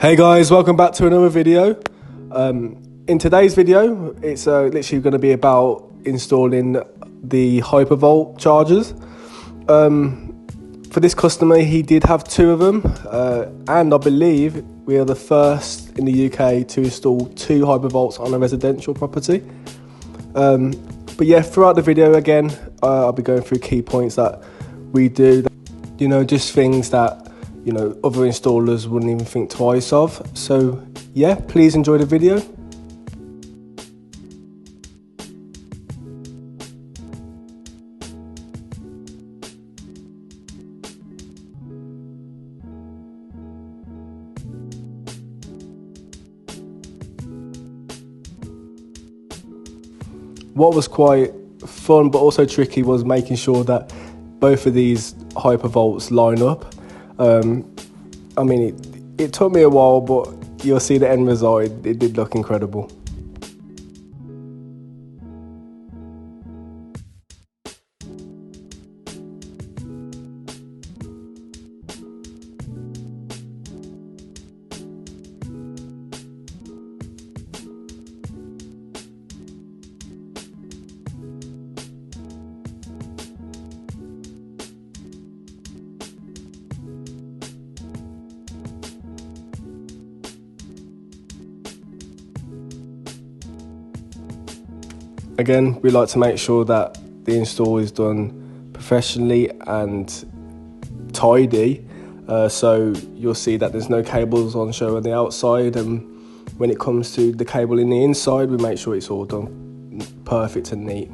Hey guys, welcome back to another video. In today's video, it's literally going to be about installing the Hypervolt chargers. For this customer, he did have two of them, and I believe we are the first in the UK to install two Hypervolts on a residential property. But yeah, throughout the video again, I'll be going through key points that we do, just things that other installers wouldn't even think twice of. So yeah, please enjoy the video. What was quite fun but also tricky was making sure that both of these Hypervolts line up. I mean, it took me a while, but you'll see the end result. It did look incredible. Again, we like to make sure that the install is done professionally and tidy. So you'll see that there's no cables on show on the outside, and when it comes to the cable in the inside, we make sure it's all done perfect and neat.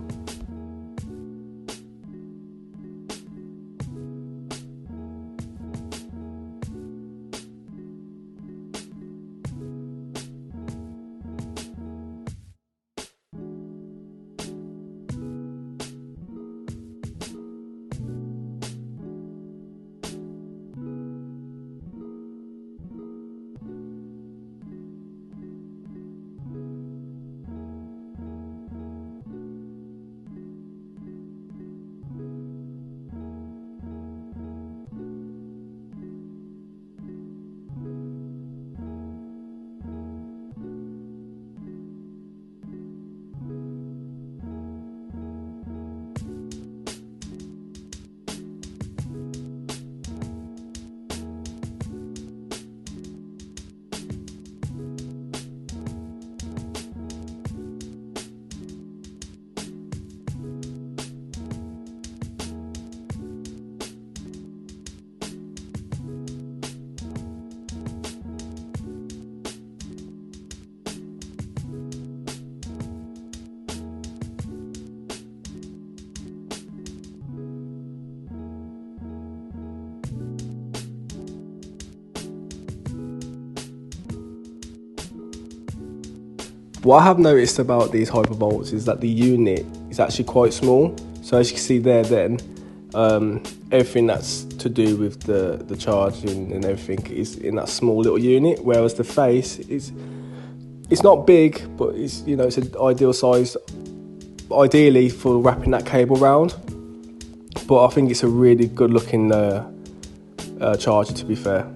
What I have noticed about these Hypervolts is that the unit is actually quite small. So as you can see there then, everything that's to do with the charging and everything is in that small little unit, whereas the face is, it's not big, but it's it's an ideal size, ideally for wrapping that cable round. But I think it's a really good looking charger, to be fair.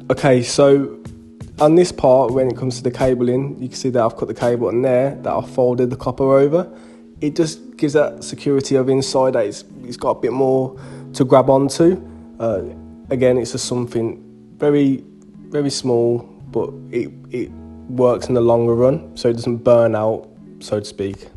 Okay, so on this part, when it comes to the cabling, you can see that I've cut the cable on there, that I've folded the copper over. It just gives that security of inside that it's got a bit more to grab onto. Again, it's just something very, very small, but it works in the longer run, so it doesn't burn out, so to speak.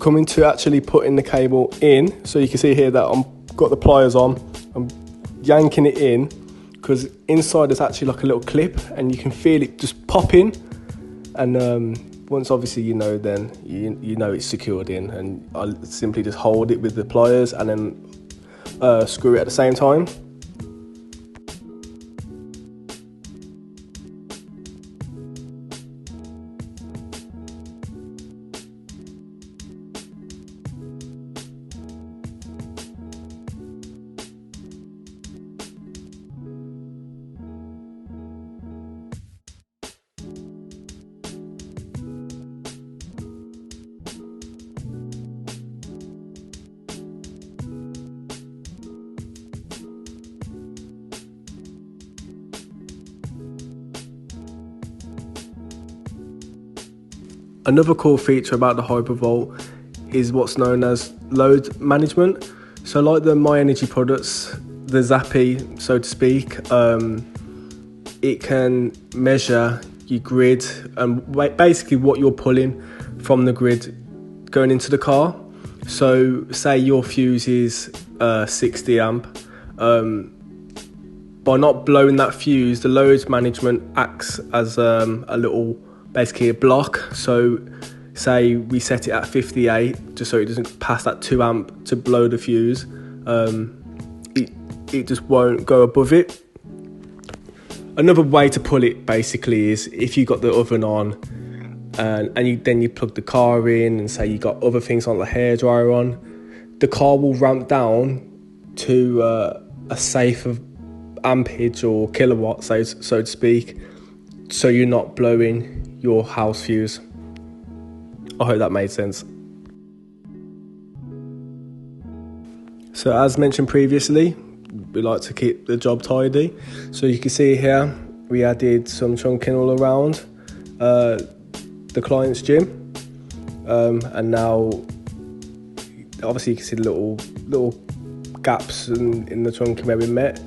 coming to actually putting the cable in, so you can see here that I've got the pliers on, I'm yanking it in, because inside there's actually like a little clip and you can feel it just pop in, and once obviously then you know it's secured in, and I simply just hold it with the pliers and then screw it at the same time. Another cool feature about the Hypervolt is what's known as load management. So like the My Energy products, the Zappy, so to speak, it can measure your grid and basically what you're pulling from the grid going into the car. So say your fuse is 60 amp. By not blowing that fuse, the load management acts as basically a block. So say we set it at 58 just so it doesn't pass that 2 amp to blow the fuse, it just won't go above it. Another way to pull it basically is if you got the oven on and then you plug the car in, and say you got other things on, the hairdryer on, the car will ramp down to a safer ampage or kilowatt, so to speak, so you're not blowing your house fuse. I hope that made sense. So as mentioned previously, we like to keep the job tidy. So you can see here we added some trunking all around the client's gym, and now obviously you can see the little gaps in the trunking where we met.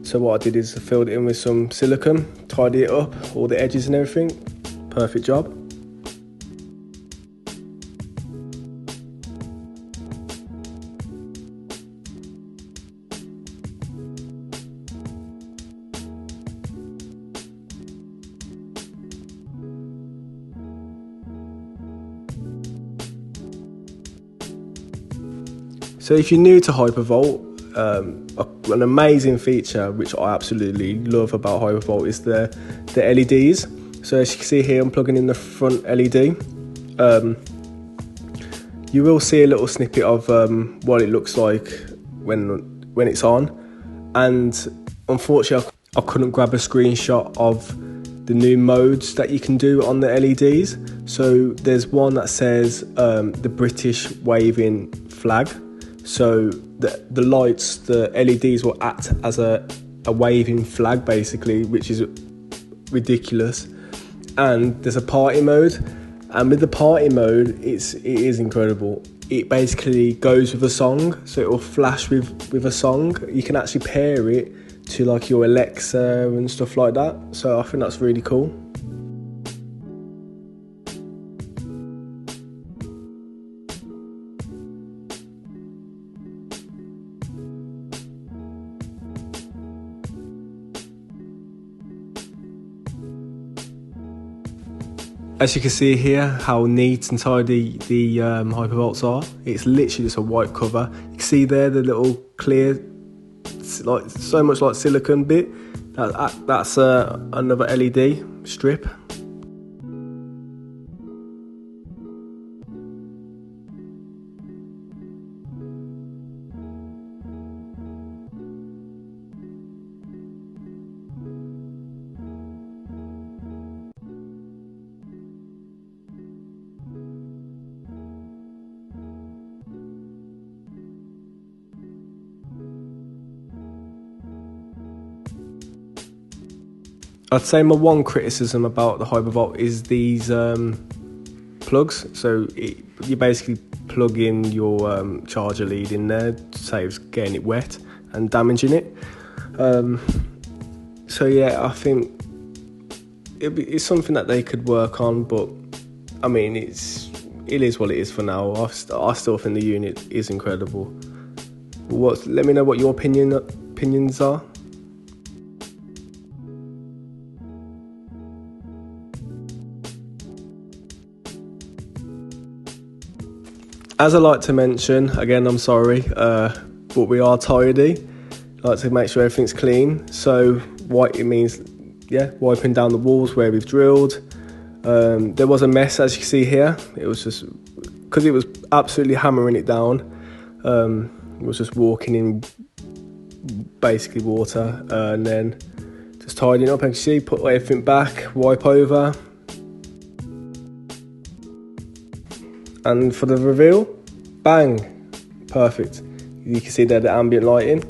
So what I did is I filled it in with some silicone, tidy it up, all the edges and everything. Perfect job. So if you're new to Hypervolt, an amazing feature which I absolutely love about Hypervolt is the LEDs. So as you can see here, I'm plugging in the front LED. You will see a little snippet of what it looks like when it's on, and unfortunately I couldn't grab a screenshot of the new modes that you can do on the LEDs. So there's one that says the British waving flag. So the lights, the LEDs will act as a waving flag basically, which is ridiculous. And there's a party mode, and with the party mode it is incredible. It basically goes with a song, so it will flash with a song. You can actually pair it to like your Alexa and stuff like that, so I think that's really cool. As you can see here, how neat and tidy the Hypervolts are. It's literally just a white cover. You can see there the little clear, like so much like silicone bit. That's another LED strip. I'd say my one criticism about the Hypervolt is these plugs. So you basically plug in your charger lead in there, saves getting it wet and damaging it. So yeah, I it's something that they could work on, but I mean it's it is what it is for now. I still think the unit is incredible. Let me know what your opinions are. As I like to mention, again, I'm sorry, but we are tidy. I like to make sure everything's clean. So what it means, wiping down the walls where we've drilled. There was a mess, as you see here. It was just because it was absolutely hammering it down. It was just walking in basically water, and then just tidying up. As you see, put everything back, wipe over. And for the reveal, bang, perfect. You can see there the ambient lighting.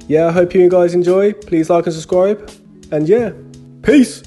Yeah, I hope you guys enjoy. Please like and subscribe. And yeah, peace.